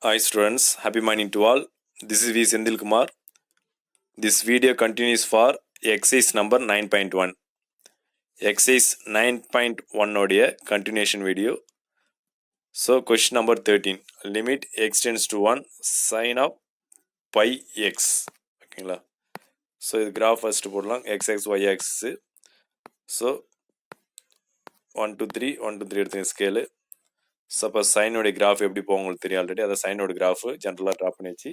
Hi students, happy morning to all. This is V. Sendil Kumar. This video continues for exercise number 9.1. Exercise 9.1 உடைய continuation video. So question number 13. Limit x tends to 1 sin of pi x. ஓகேங்களா? So இது graph first போடலாம். xx yx. So 1 to 3 எடுத்துங்க scale. Suppose சைனோட graph எப்படி போகும் உங்களுக்கு தெரியும் already. அதை சைனோட கிராஃப் ஜென்ரலாக ட்ரா பண்ணி வச்சு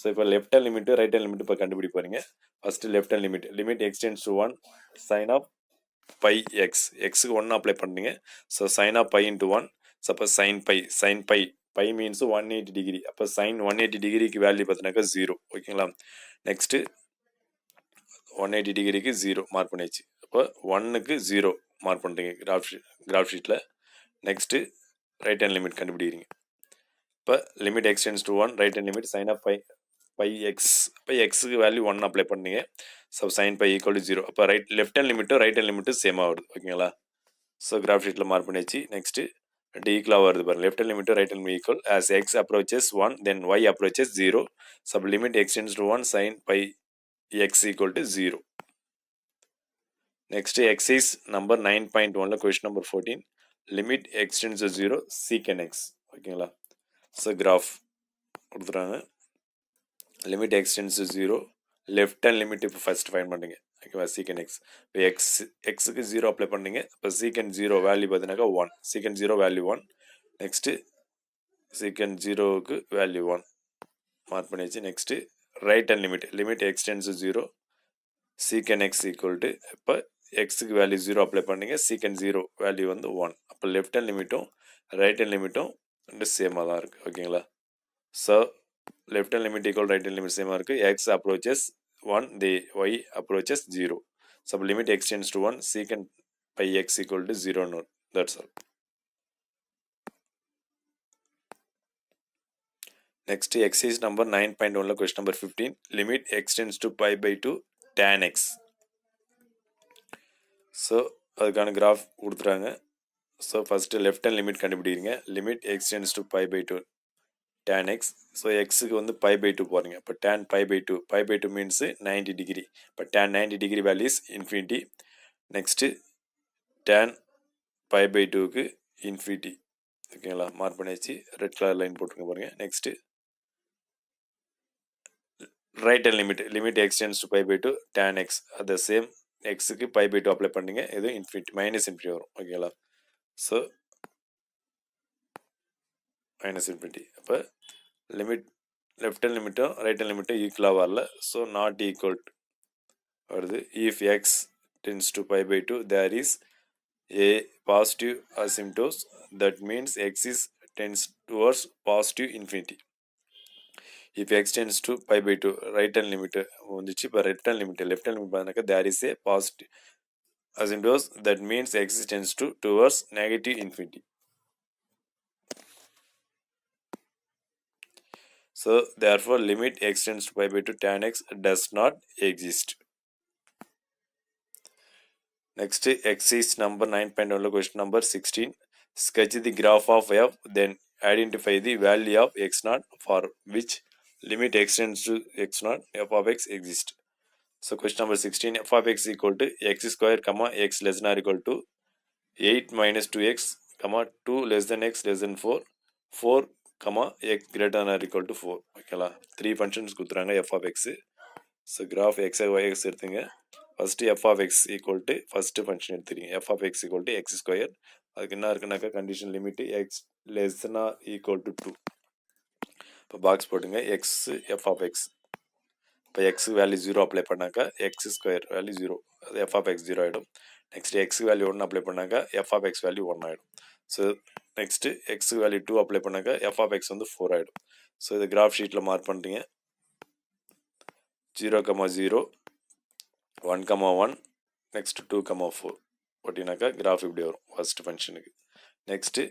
ஸோ இப்போ left hand limit right hand limit இப்போ கண்டுபிடிக்க போறீங்க. First left hand limit x tends to 1 sine of pi x. எக்ஸுக்கு 1 அப்ளை பண்ணுறீங்க. So sine of pi into 1. Suppose sine pi means 180 degree. அப்போ சைன் 180 டிகிரிக்கு வேல்யூ பார்த்தினாக்கா 0. ஓகேங்களா? நெக்ஸ்ட்டு 180 டிகிரிக்கு 0 மார்க் பண்ணியாச்சு. அப்போ 1க்கு 0 மார்க் பண்ணுறீங்க கிராஃப் ஷீட்டில். நெக்ஸ்ட்டு ரைட் ஹேண்ட் லிமிட் கண்டுபிடிக்கிறீங்க. இப்போ limit x tends to 1 right hand limit sine of pi x. இப்போ எக்ஸுக்கு வேல்யூ 1 அப்ளை பண்ணீங்க. So sine pi equal to 0. அப்போ லெஃப்ட் ஹேண்ட் லிமிட்டும் சேம் ஆகுது. ஓகேங்களா? ஸோ கிராஃப் ஷீட்டில் மார்க் பண்ணியாச்சு. நெக்ஸ்ட்டு ரெண்டு ஈக்குவலாக வருது பாருங்க. லெஃப்ட் ஹேண்ட் லிமிட்டும் right hand equal as x approaches 1 then y approaches 0. சப் limit x tends to 1 sign by x equal to 0. Next exercise number 9.1ல question number 14. Limit x tends to 0 சீக்கன் எக்ஸ். ஓகேங்களா? ஸோ கிராஃப் கொடுத்துறாங்க. Limit x tends to 0 left hand limit இப்போ first find பண்ணுங்க. ஓகேவா? சீக்கன் X. இப்போ எக்ஸுக்கு 0 அப்ளை பண்ணீங்க. இப்போ சீக்கன் 0 வேல்யூ பார்த்தீங்கன்னாக்கா 1. சீக்கன் 0 வேல்யூ 1. நெக்ஸ்ட்டு சீக்கன் 0க்கு வேல்யூ 1 மார்க் பண்ணியாச்சு. Next right hand limit x tends to 0 சீக்கன் எக்ஸ் ஈக்குவல் டு இப்போ எக்ஸுக்கு வேல்யூ 0 அப்ளை பண்ணீங்க. சீக்கன் 0 வேல்யூ வந்து 1. அப்போ லெஃப்ட் ஹேண்ட் லிமிட்டும் ரைட் ஹேண்ட் லிமிட்டும் ரெண்டு சேமாக தான் இருக்குது. ஓகேங்களா? So left hand limit equal right hand limit சேமாக இருக்குது. X approaches 1 the y approaches 0. So limit x tends to 1 சீக்கன் pi x equal to 0. That's all. Next exercise number 9.1ல question number 15. Limit x tends to pi by 2 tan x. So அதுக்கான graph கொடுத்துறாங்க. So first left hand limit கண்டுபிடிக்கிறீங்க. Limit x tends to pi by 2 tan x. So எக்ஸுக்கு வந்து pi by 2 போகிறீங்க. இப்போ tan pi by 2 means 90 degree. இப்போ tan 90 degree value is infinity. Next tan pi by 2க்கு infinity. ஓகேங்களா? Mark பண்ணியாச்சு. Red colour line போட்டுருங்க பாருங்க. Next right hand limit x tends to pi by 2 tan x. அது same எக்ஸுக்கு பை பை 2 அப்ளை பண்ணீங்க. இது இன்ஃபினிட்டி மைனஸ் இன்ஃபினிட்டி வரும். ஓகேங்களா? So minus infinity. அப்போ லிமிட் லெஃப்ட் ஹேண்ட் லிமிட்டும் ரைட் ஹேண்ட் லிமிட்டும் ஈக்குவலாக வரல. ஸோ நாட் ஈக்குவல் வருது. If x tends to pi by 2 there is a positive asymptotes. That means x is tends towards positive infinity. If x tends to pi by 2 right hand limit வந்துச்சு. இப்போ left hand limit பார்த்தாக்கா there is a positive asymptotes. That means x tends to towards negative infinity. So therefore limit x tends to pi by 2 tan x does not exist. Next exercise number 9.1 question number 16. Sketch the graph of f, then identify the value of x naught for which limit x tends to x naught f of x exists. So question number 16, f of x equal to x square comma x less than or equal to 8 minus 2x comma 2 less than x less than 4 4 comma x greater than or equal to 4. ஓகேங்களா? 3 functions கொடுத்துறாங்க f of x. So graph x y x எடுத்துங்க. First f of x equal to first function எடுத்துக்கிறீங்க. f of x equal to x square. அதுக்கு என்ன இருக்குனாக்கா condition limit x less than or equal to 2. இப்போ box போட்டுங்க. x f of x. இப்போ x value 0 apply பண்ணாக்கா X square value 0. அது F of X 0 ஆகிடும். நெக்ஸ்ட் எக்ஸ் வேல்யூ 1 அப்ளை பண்ணாக்கா எஃப் ஆஃப் எக்ஸ் வேல்யூ 1 ஆகிடும். So next X value 2 apply பண்ணாக்கா F of X வந்து 4 ஆகிடும். ஸோ இது கிராஃப் ஷீட்டில் மார்க் பண்ணுறீங்க. 0,0 1,1 நெக்ஸ்ட் 2,4 போட்டிங்கனாக்கா கிராஃப் இப்படி வரும் ஃபர்ஸ்ட் ஃபங்க்ஷனுக்கு. நெக்ஸ்ட்டு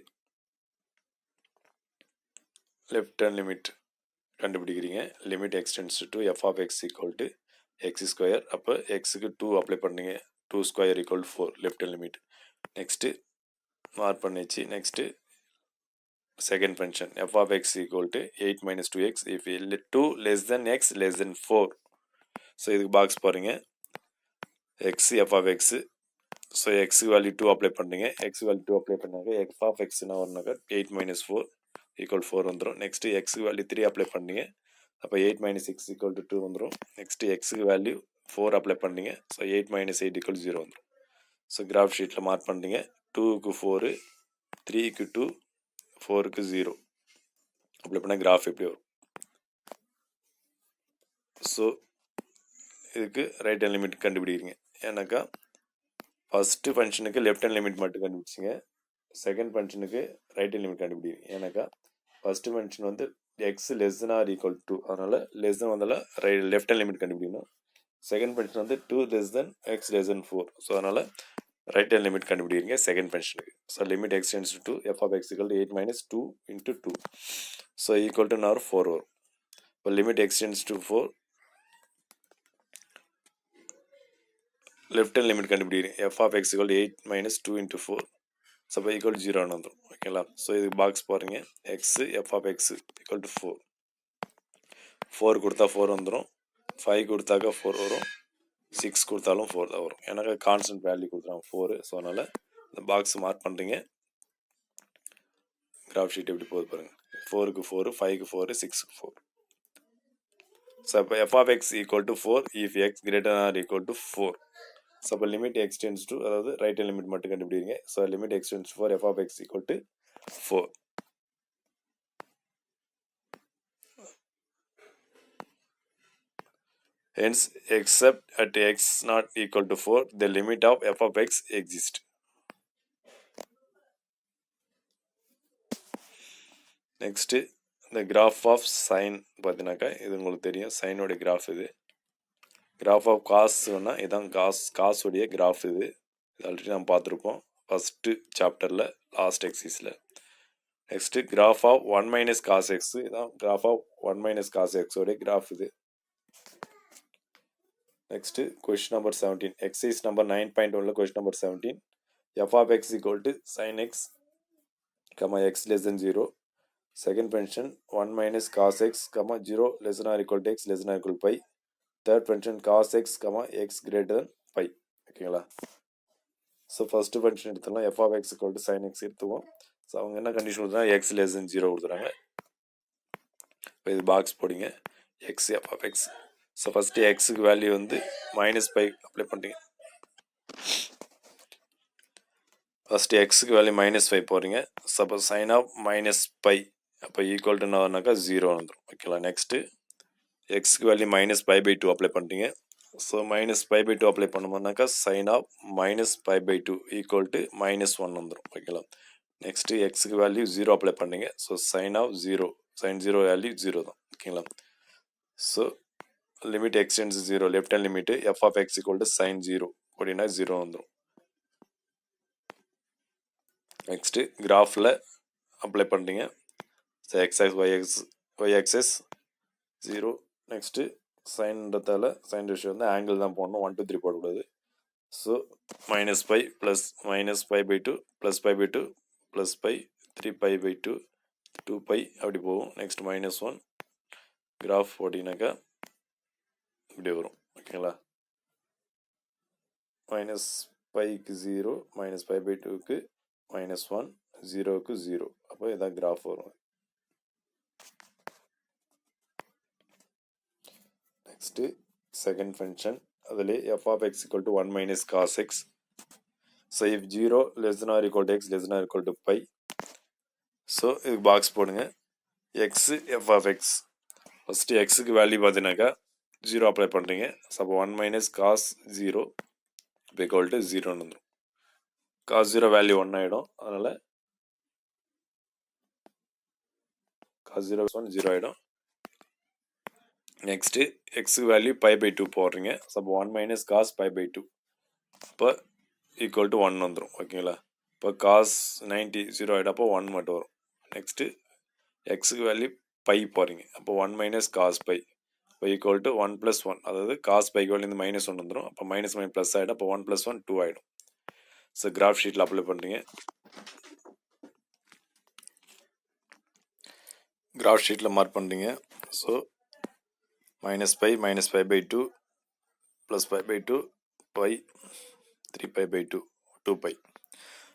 லெஃப்ட் ஹேண்ட் லிமிட் கண்டுபிடிக்கிறீங்க. Limit x tends to f of x equal to x square. அப்போ எக்ஸுக்கு 2 அப்ளை பண்ணீங்க. 2 square equal 4 left hand limit. Next mark பண்ணிச்சு. Next second function f of x equal to 8 minus 2x if 2 less than x less than 4. So இதுக்கு box பாருங்க x f of x. So எக்ஸுக்கு value 2 apply பண்ணுறீங்க. X value 2 apply பண்ணாங்க F of எக்ஸ்னா வரனாக்கா 8 minus 4 equal 4 வந்துடும். Next எக்ஸுக்கு value 3 apply பண்ணீங்க. அப்போ 8 minus 6 equal to 2 வந்துடும். நெக்ஸ்ட்டு எக்ஸுக்கு வேல்யூ 4 அப்ளை பண்ணீங்க. ஸோ 8 minus 8 ஈக்குவல் 0 வந்துடும். ஸோ கிராஃப் ஷீட்டில் மார்க் பண்ணுறீங்க. 2க்கு 4, 3க்கு 2, 4க்கு 0 அப்ளை பண்ணால் கிராஃப் எப்படி வரும். ஸோ இதுக்கு ரைட் ஹேண்ட் லிமிட் கண்டுபிடிக்கிறீங்க. ஏன்னாக்கா ஃபஸ்ட்டு ஃபங்க்ஷனுக்கு லெஃப்ட் ஹேண்ட் லிமிட் மட்டும் கண்டுபிடிச்சிங்க. செகண்ட் ஃபங்க்ஷனுக்கு ரைட் ஹேண்ட் லிமிட் கண்டுபிடிக்கிறீங்க. ஏன்னாக்கா ஃபஸ்ட்டு ஃபங்க்ஷன் வந்து x less than or equal to, அதனால் லெஸ் தென் வந்தால் லெஃப்ட் ஹேண்ட் லிமிட் கண்டுபிடிக்கணும். செகண்ட் ஃபங்க்ஷன் வந்து 2 less than x less than 4. So அதனால் ரைட் ஹேண்ட் லிமிட் கண்டுபிடிக்கிறீங்க செகண்ட் ஃபங்க்ஷனுக்கு. So limit x tends to f of x equal to 8 minus 2 into 2. So equal to now 4 வரும். இப்போ லிமிட் x tends to 4, left hand limit கண்டுபிடிக்கிறீங்க. f of x equal to 8 minus 2 into 4. So இப்போ equal 0 வந்துடும். ஓகேங்களா. So இதுக்கு box பாருங்க. X f of x equal to 4. 4 கொடுத்தா 4 வந்துடும். 5 கொடுத்தாக்கா 4 வரும். 6 கொடுத்தாலும் 4 தான் வரும். எனக்கு கான்ஸ்டன்ட் வேல்யூ கொடுத்துறாங்க 4. ஸோ அதனால் இந்த பாக்ஸ் மார்க் பண்ணுறீங்க. கிராஃப் ஷீட் எப்படி போகுது பாருங்கள். 4க்கு 4, 5க்கு 4, 6க்கு 4. ஸோ இப்போ f of x equal to 4 if x greater than or equal to 4. So அப்போ லிமிட் x tends to, அதாவது ரைட் ஹேண்ட் லிமிட் மட்டும் கண்டுபிடிங்க. So limit x tends to 4 f of x equal to 4. Hence, except at x not equal to 4, the limit of f of x exists. Next, the graph of sine பார்த்தீங்கன்னாக்கா இது உங்களுக்கு தெரியும். சைனோடைய graph இது. Graph of காஸ்னா இதான் காசுடைய graph இது. இது already நம்ம பார்த்துருப்போம் ஃபஸ்ட்டு சாப்டரில் லாஸ்ட் எக்ஸைஸில். Next graph of 1 minus cos x, இதான் graph of 1 minus cos x உடைய கிராஃப் இது. Next, question number 17. Exercise number 9.1 question number 17. f of x equal to sin x, x less than 0. Second function 1 minus cos x, 0 less than or equal to x less than or equal to pi. Third function cos x, x greater than pi. ஓகேங்களா. So first function எடுத்துக்கலாம். f of x equal to sin x எடுத்துவோம். ஸோ அவங்க என்ன condition கொடுத்துறாங்க, x less than 0 கொடுத்துறாங்க. இப்போ இது பாக்ஸ் போடிங்க. x f of x. So first எக்ஸுக்கு வேல்யூ வந்து -π அப்ளை பண்ணுறீங்க. ஃபஸ்ட்டு எக்ஸுக்கு வேல்யூ -5 போகிறீங்க. சப்போஸ் சைன் ஆஃப் -π அப்போ ஈக்குவல் டு என்னன்னாக்கா 0 வந்துடும். ஓகேங்களா. நெக்ஸ்ட்டு எக்ஸுக்கு வேல்யூ -π/2 அப்ளை பண்ணுறீங்க. ஸோ -π/2 அப்ளை பண்ணும்போதுனாக்கா சைன் ஆஃப் -π/2 ஈக்குவல் டு -1 வந்துடும். ஓகேங்களா. நெக்ஸ்ட்டு எக்ஸுக்கு வேல்யூ 0 அப்ளை பண்ணுறீங்க. So sine of 0, sine 0 value 0 தான். ஓகேங்களா. So limit x tends to 0, left hand limit f of x equal to sin 0 அப்படின்னா 0 வந்துடும். நெக்ஸ்ட்டு கிராஃபில் அப்ளை பண்ணுறீங்க. So y axis 0. நெக்ஸ்ட்டு சைன்றதால சைன் ரேஷியோ வந்து ஆங்கிள் தான் போடணும், 1 2 3 போடக்கூடாது. ஸோ -π ப்ளஸ் -π/2 +π/2 +π 3π/2 2π அப்படி போகும். நெக்ஸ்ட் -1 கிராஃப் போட்டிங்கனாக்கா இப்படி வரும். ஓகேங்களா. -πக்கு 0, -π/2க்கு -1, 0க்கு 0. அப்போ இதான் கிராஃப் வரும். நெக்ஸ்ட்டு செகண்ட் ஃபங்க்ஷன் அதில் f of x equal to 1 minus cos x. So if 0 less than or equal to x less than or equal to pi. So இதுக்கு பாக்ஸ் போடுங்க. x f of x. First எக்ஸுக்கு value பார்த்தீங்கன்னாக்கா 0 apply பண்ணுறீங்க. So அப்போ 1 minus cos 0 equal to 0 வந்துடும். cos 0 value 1 ஆகிடும். அதனால் cos 0 0 ஆகிடும். நெக்ஸ்ட்டு எக்ஸுக்கு வேல்யூ π/2 போடுறீங்க. ஸோ அப்போ 1 minus cos π/2 இப்போ ஈக்குவல் டு 1 வந்துடும். ஓகேங்களா. இப்போ cos 90 0 ஆகிடும். அப்போ 1 மட்டும் வரும். நெக்ஸ்ட்டு எக்ஸுக்கு வேல்யூ π போகிறீங்க. அப்போ 1 minus cos π இப்போ ஈக்குவல் டு 1 + 1, அதாவது cos πக்கு வேல்யூ -1 வந்துடும். அப்போ -1 ப்ளஸ் ஆகிடும். அப்போ 1 + 1 2 ஆகிடும். ஸோ கிராஃப் ஷீட்டில் அப்ளை பண்ணுறீங்க. கிராஃப் ஷீட்டில் மார்க் பண்ணுறீங்க. ஸோ -π/2 +π/2 π 3π/2 2π.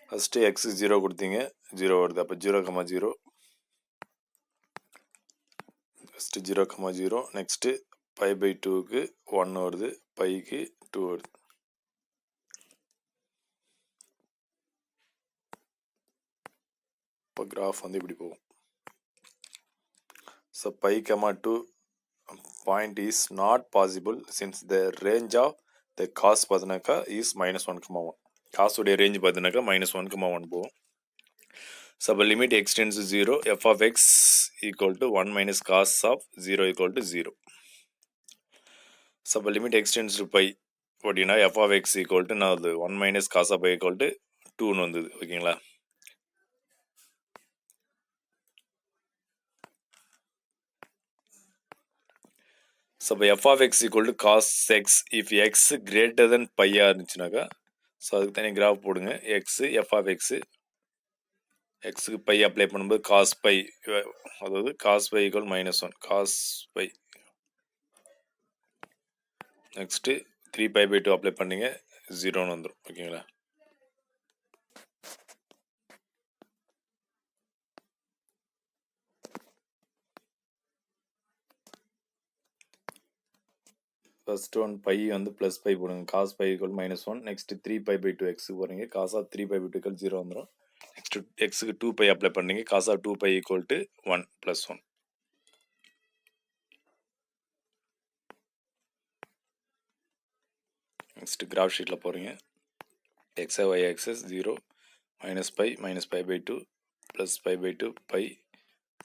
ஃபஸ்ட்டு x 0 கொடுத்தீங்க, 0 வருது. அப்போ 0,0 ஃபஸ்ட்டு 0,0. நெக்ஸ்ட்டு π/2க்கு 1 வருது, πக்கு 2 வருது. இப்போ கிராஃப் வந்து இப்படி போகும். So π,2 point is not possible since the range of the cos பார்த்தீங்கன்னாக்கா is -1,1. காசுடைய ரேஞ்ச் பார்த்தீங்கன்னாக்கா -1,1 போகும். ஸோ அப்போ limit x tends to 0, f of x equal to 1 minus cos of 0 equal to 0. So அப்போ லிமிட் x tends to π அப்படின்னா f of x equal to நான் 1 minus cos of y equal to 2ன்னு வந்தது. ஓகேங்களா? So இப்போ f of x equal to cos x if x greater than பையா இருந்துச்சுனாக்கா, so அதுக்கு தனி கிராஃப் போடுங்க. x f of x எக்ஸுக்கு பை அப்ளை பண்ணும்போது காஸ் பை, அதாவது cos pi equal -1 cos pi. Next 3π/2 apply பண்ணிங்க, 0ன்னு வந்துடும். ஓகேங்களா? ஃபர்ஸ்ட் ஒன் பை வந்து ப்ளஸ் பை போடுங்க. Cos pi equal -1. நெக்ஸ்ட் 3π/2 எக்ஸுக்கு போகிறீங்க. காஸ் ஆஃப் 3π/2 ஈக்குவல் 0 வந்துடும். நெக்ஸ்ட் எக்ஸுக்கு 2π அப்ளை பண்ணீங்க. Cos of 2π equal to 1 + 1. Next graph ஷீட்டில் போகிறீங்க. X y axis 0 -π -π/2 +π/2 π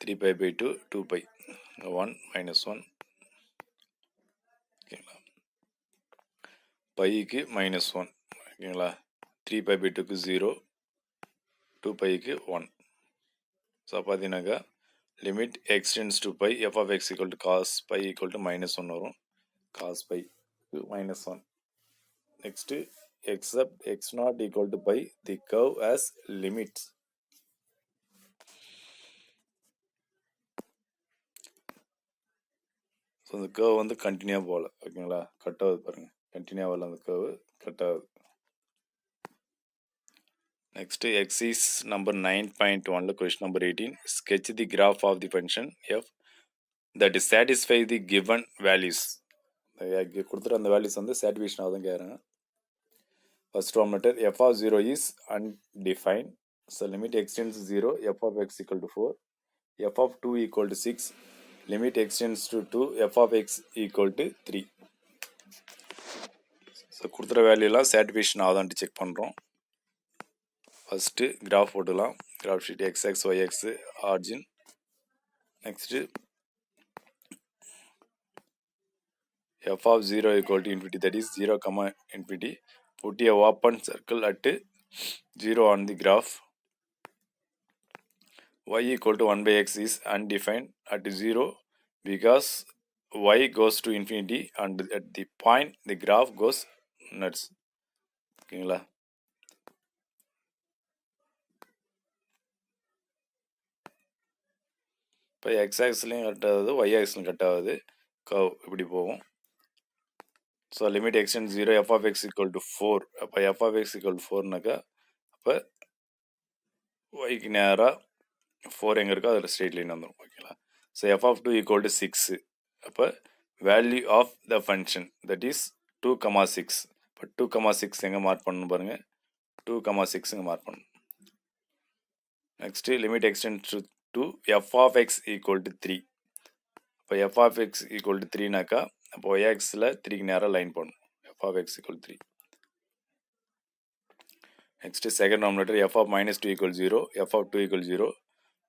3π/2 2π 1 -1. ஓகேங்களா? பைக்கு -1. ஓகேங்களா? 3π/2க்கு 0, 2πக்கு 1. ஸோ பார்த்தீங்கன்னாக்கா limit x tends to pi f of x equal to cos π equal to -1 வரும். cos π -1. Next except x not equal to π the curve has limits. So அந்த கர்வ் வந்து கண்டினியூவாக போகல. ஓகேங்களா? கட் ஆகுது பாருங்கள். கண்டினியூவாக வரல அந்த கர்வ், கட் ஆகுது. நெக்ஸ்ட் எக்ஸைஸ் நம்பர் 9.1ல question number 18. sketch the graph of the function f that satisfy the given values. கொடுத்துட்டு அந்த வேல்யூஸ் வந்து சாட்டிஸ்ஃபேக்ஷன் ஆகுதுன்னு கேட்குறாங்க. First one method f of 0 is undefined. So limit x tends to 0, f of x equal to 4, f of 2 equal to 6, limit x tends to 2, f of x equal to 3. So கொடுத்துற வேல்யூலாம் satisfaction ஆகுதான்ட்டு check பண்ணுறோம். First graph போட்டுக்கலாம். Graph sheet x y x origin. Next f of 0 equal to infinity, that is 0, infinity. Put a open circle at 0 on the graph. Y equal to 1/x is undefined at 0 because y goes to infinity and at the point the graph goes nuts. ஓகேங்களா? இப்போ X ஆக்ஸ்லையும் cut ஆகுது, Y ஆக்ஸ்லையும் cut ஆகுது. Curve இப்படி போகும். So limit extend 0, f of x equal to 4. அப்போ f of x equal to 4னாக்கா அப்போ ஒய்க்கு நேராக 4 எங்கே இருக்கோ அதில் ஸ்ட்ரெயிட் லைன் வந்துடும். ஓகேங்களா? So f of 2 equal to 6. அப்போ value of the function that is 2,6. இப்போ 2,6 எங்கே மார்க் பண்ணணும் பாருங்கள். 2,6 இங்கே மார்க் பண்ணணும். Next limit extend to f of x equal to 3. இப்போ f of x equal to 3னாக்கா அப்போ y ஆக்ஸில் 3க்கு நேராக லைன் பண்ணணும். f of x equal to 3. Next second nominator f of -2 equal 0, f of 2 equal 0,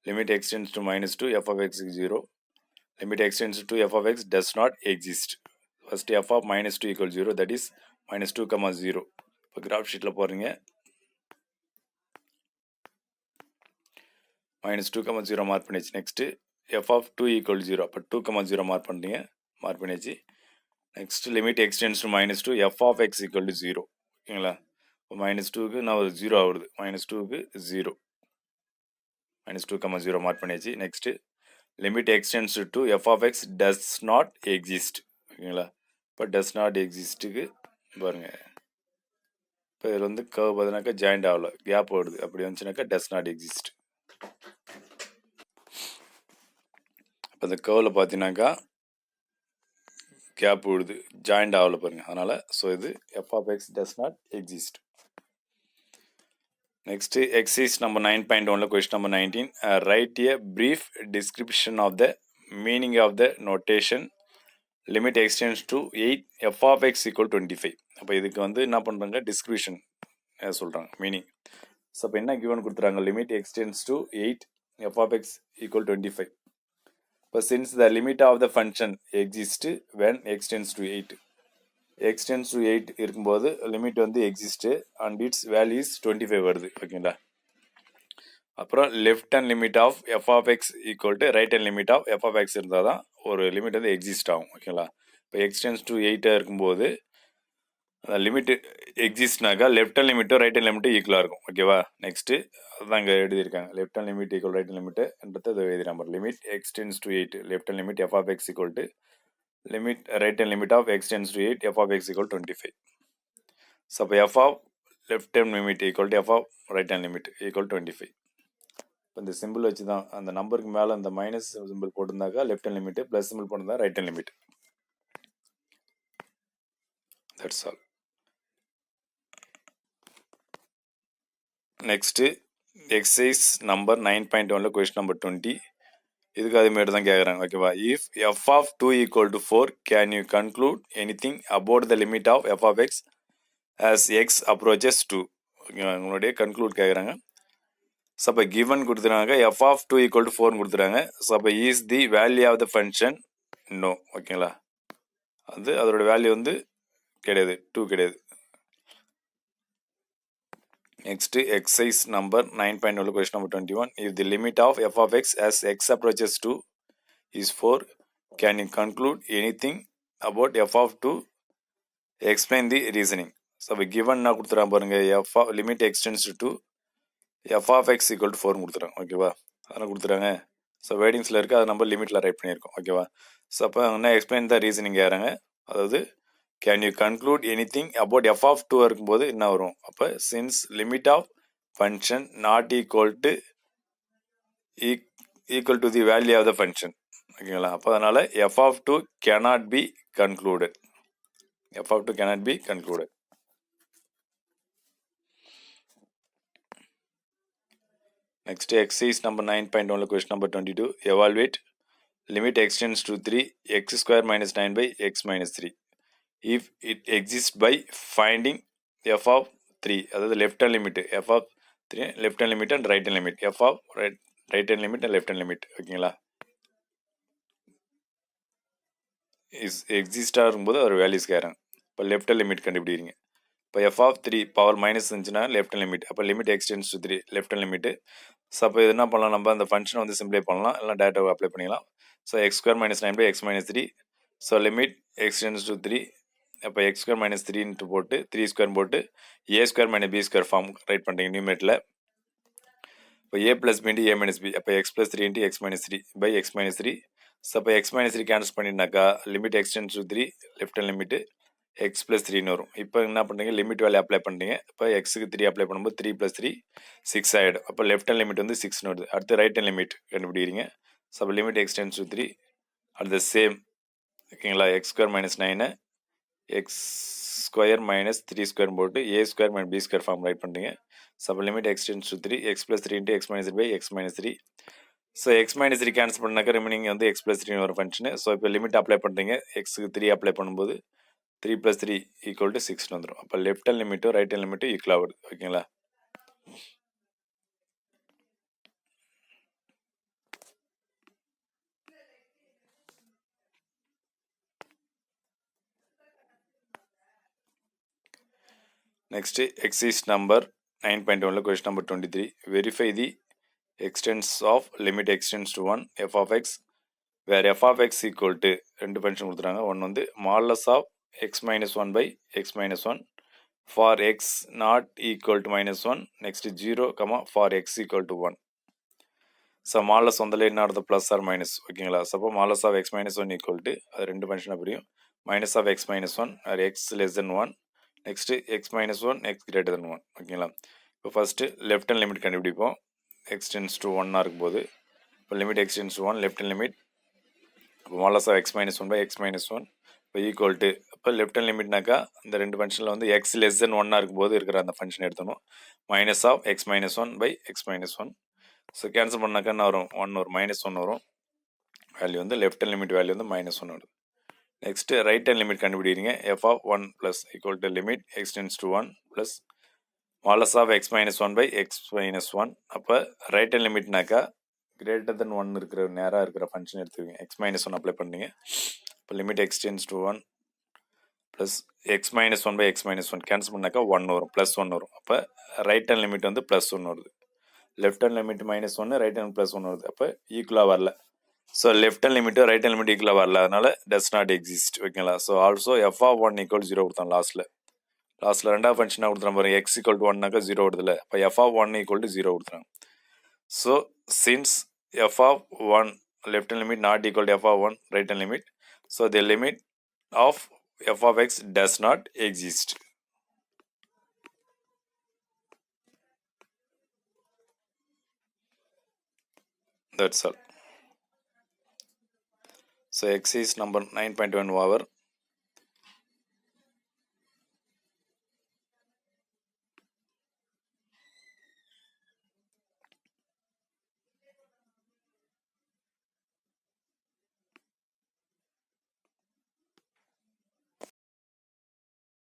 limit x tends to -2, f of x is 0, limit x tends to 2, f of x does not exist. First f of -2 equal 0, that is -2, 0. இப்போ graph ஷீட்டில் போடுறீங்க. -2, 0 mark பண்ணியாச்சு. Next f of 2 equal 0. அப்போ 2, 0 mark பண்ணுறீங்க, mark பண்ணியாச்சு. Next limit x tends to -2, f of x equal to 0. ஓகேங்களா? இப்போ -2க்கு நான் ஒரு 0 ஆகுது. -2க்கு 0, -2, 0 மார்க் பண்ணியாச்சு. Next limit x tends to f of x does not exist. ஓகேங்களா? இப்போ டஸ் நாட் எக்ஸிஸ்ட்டுக்கு பாருங்கள், இப்போ இதில் வந்து கர்வ் பார்த்தீங்கன்னாக்கா ஜாயிண்ட் ஆகல, கேப் வருது. அப்படி வந்துச்சுனாக்கா டஸ் நாட் எக்ஸிஸ்ட். இப்போ இந்த கர்வில் பார்த்தீங்கன்னாக்கா கேப் விடுது, ஜாயிண்ட் ஆகல பாருங்கள். அதனால் ஸோ இது f of x does not exist. Next, exercise number 9.1, question number 19. Write a brief description of the meaning of the notation limit extends to 8 f of x equal 25. அப்போ இதுக்கு வந்து என்ன பண்ணுறாங்க, டிஸ்கிரிப்ஷன் சொல்கிறாங்க, மீனிங். ஸோ அப்போ என்ன given கொடுத்துறாங்க, limit x tends to 8 f of x equal 25. இப்போ since the limit of the function exists when x tends to 8, x tends to 8 இருக்கும்போது லிமிட் வந்து exist and its value is 25 வருது. ஓகேங்களா? அப்புறம் left hand limit of f of x equal to right hand limit of f of x இருந்தால் தான் ஒரு limit வந்து exist ஆகும். ஓகேங்களா? இப்போ எக்ஸ் டென்ஸ் டு 8 இருக்கும்போது லிமிட் எக்ஸிஸ்ட்னாக்கா லெஃப்ட் ஹேண்ட் லிமிட்டும் ரைட் ஹேண்ட் லிமிட்டும் ஈக்குவலாக இருக்கும். ஓகேவா? நெக்ஸ்ட்டு அதுதான் இங்கே எழுதியிருக்காங்க, left hand limit equal right hand லிமிட்டுன்றது எழுதி நம்பர். Limit x tends to 8 left hand limit f of x equal to limit right hand limit of x tends to 8 f of x equal 25. So f of left hand limit equal to f of right hand limit equal 25. இப்போ இந்த simple வச்சு தான் அந்த நம்பருக்கு மேலே அந்த minus symbol போட்டிருந்தாக்கா left hand limit, plus symbol போட்டிருந்தா right hand limit. That's all. Next exercise number 9.1 question number 20. இதுக்கு அதே மாதிரி தான் கேட்குறாங்க. ஓகேவா? If f of 2 equal to 4 can you conclude anything about the limit of f of x as x approaches 2. ஓகேவா? உங்களுடைய conclude கேட்குறாங்க. So அப்போ கிவன் கொடுத்துறாங்க எஃப் ஆஃப் 2 ஈக்குவல் டு 4 கொடுத்துறாங்க. ஸோ அப்போ is the value of the function no. ஓகேங்களா? அது அதோட வேல்யூ வந்து கிடையாது, 2 கிடையாது. Next exercise number 9.1 question number 21. If the limit of f of x as x approaches 2 is 4, can you conclude anything about f of 2? Explain the reasoning. So given na கொடுத்துறாங்க பாருங்க, f of limit extends to f of x equal to 4 கொடுத்துறாங்க. ஓகேவா? அதெல்லாம் கொடுத்துறாங்க. So வேர்டிங்ஸில் இருக்குது, அதை நம்ம லிமிட்டில் right பண்ணியிருக்கோம். ஓகேவா? ஸோ அப்போ என்ன எக்ஸ்பிளைன் த ரீசனிங் கேட்குறாங்க. அதாவது can you conclude anything about f of 2 இருக்கும்போது என்ன வரும், அப்போ since limit of function not equal to the value of the function. ஓகேங்களா? அப்போ அதனால் f of 2 cannot be concluded. F of 2 cannot be concluded. Next exercise number 9.1 question number 22. Evaluate limit x tends to 3 x square minus 9 by x minus 3 if it exist by finding F of 3. அதாவது left hand limit f of 3, left hand limit and right hand limit, f of right hand limit and left hand limit. ஓகேங்களா? எக்ஸிஸ்டாக இருக்கும்போது ஒரு values கேட்குறாங்க. இப்போ left limit கண்டுபிடிக்கிறீங்க. இப்போ f of 3 power minus இருந்துச்சுன்னா லெஃப்ட் லிமிட், அப்போ limit x tends to 3 left limit. So அப்போ இது என்ன பண்ணலாம், நம்ம அந்த ஃபங்க்ஷனை வந்து சிம்பிளை பண்ணலாம், இல்லை டேட்டாவை அப்ளை பண்ணிக்கலாம். So x square minus 9 by x minus 3. So limit x tends to 3. அப்போ எக்ஸ் ஸ்கொயர் மைனஸ் 3 போட்டு 3 ஸ்கொயர் போட்டு a square minus b square form right பண்ணுறீங்க நியூமேட்டில். இப்போ a plus b into a minus b, அப்போ x plus 3 into x minus 3 by x minus 3. So அப்போ x minus 3 cancel பண்ணினாக்கா limit x tends to 3 left hand limit x plus 3ன்னு வரும். இப்போ என்ன பண்ணுறீங்க, லிமிட் வேல்யூ அப்ளை பண்ணுறீங்க. இப்போ எக்ஸுக்கு 3 அப்ளை பண்ணும்போது 3 + 3 6 ஆகிடும். அப்போ லெஃப்ட் ஹேண்ட் லிமிட் வந்து 6ன்னு வருது. அடுத்து ரைட் ஹேண்ட் லிமிட் கண்டுபிடிக்கிறீங்க. ஸோ அப்போ limit x tends to 3 at the same. ஓகேங்களா? X square minus 9 x square minus 3 square போட்டு a square minus b square form right பண்ணுறீங்க. ஸோ அப்போ limit x tends to 3 x plus 3 into x minus 3 by x minus 3. So x minus 3 cancel பண்ணாக்க remaining வந்து x plus 3 ஒரு function. So இப்போ limit apply பண்ணுறீங்க. எக்ஸுக்கு 3 apply பண்ணும்போது 3 + 3 = 6ன்னு வந்துடும். அப்போ லெஃப்ட் ஹேண்ட் லிமிட்டும் ரைட் ஹேண்ட் லிமிட்டும் ஈக்குவலாக வருது. ஓகேங்களா? Next exercise number 9.1 question number 23. Verify the existence of limit x tends to 1 f of x where f of x equal to 2 function கொடுத்துறாங்க. ஒன்று வந்து modulus of x minus 1 by x minus 1 for x not equal to -1. Next 0, for x equal to 1. So modulus வந்தாலே என்ன ஆகுது plus R minus ஓகேங்களா. Suppose modulus of x minus one equal to அது ரெண்டு ஃபங்க்ஷனாக புரியும். Minus of x minus one or x less than one, next x minus one x greater than one ஓகேங்களா. இப்போ ஃபஸ்ட்டு லெஃப்ட் ஹேண்ட் லிமிட் கண்டுபிடிப்போம். X tends to ஒன்னாக இருக்கும்போது இப்போ limit x tends to one left hand limit இப்போ modulus of x minus one by x minus one இப்போ equal to இப்போ left hand லிமிட்னாக்கா இந்த ரெண்டு ஃபங்க்ஷனில் வந்து எக்ஸ் லெஸ் தென் ஒன்னாக இருக்கும்போது இருக்கிற அந்த ஃபங்க்ஷன் எடுத்தணும். Minus of x minus one by x minus one. So cancel பண்ணாக்கா என்ன வரும் ஒன் வரும் மைனஸ் ஒன் வரும். வேல்யூ வந்து லெஃப்ட் ஹேண்ட் லிமிட் வேல்யூ வந்து மைனஸ் ஒன் வருது. நெக்ஸ்ட்டு ரைட் ஹேண்ட் லிமிட் கண்டுபிடிக்கிறீங்க. F of one plus equal to limit x tends to one plus modulus of x minus one by x minus one. அப்போ right hand லிமிட்னாக்கா greater than one இருக்கிற நேராக இருக்கிற function எடுத்துக்கோங்க. X minus one apply பண்ணுறீங்க. இப்போ limit x tends to one plus x minus one by x minus one cancel பண்ணாக்கா one வரும் ப்ளஸ் ஒன் வரும். அப்போ ரைட் ஹேண்ட் லிமிட் வந்து ப்ளஸ் ஒன் வருது. லெஃப்ட் ஹேண்ட் லிமிட் மைனஸ் ஒன்று ரைட் ஹேண்ட் ப்ளஸ் ஒன் வருது. அப்போ ஈக்குவலாக வரல. So left hand limit right hand limit ஈக்குவலாக வரல, அதனால டஸ் நாட் எக்ஸிஸ்ட் ஓகேங்களா. So also f of one equal zero கொடுத்தோம் லாஸ்ட்டில் ரெண்டாவது ஃபங்க்ஷனாக கொடுத்துறோம் பாருங்க. எக்ஸ் ஈக்குவல் டு ஒன்னாக்கா ஜீரோ வருதுல, அப்போ f of one equal to zero கொடுத்துறாங்க. So since f of one left hand limit not equal to f of 1 right hand limit, so the limit of f of x does not exist. That's all. So exercise number 9.1 over.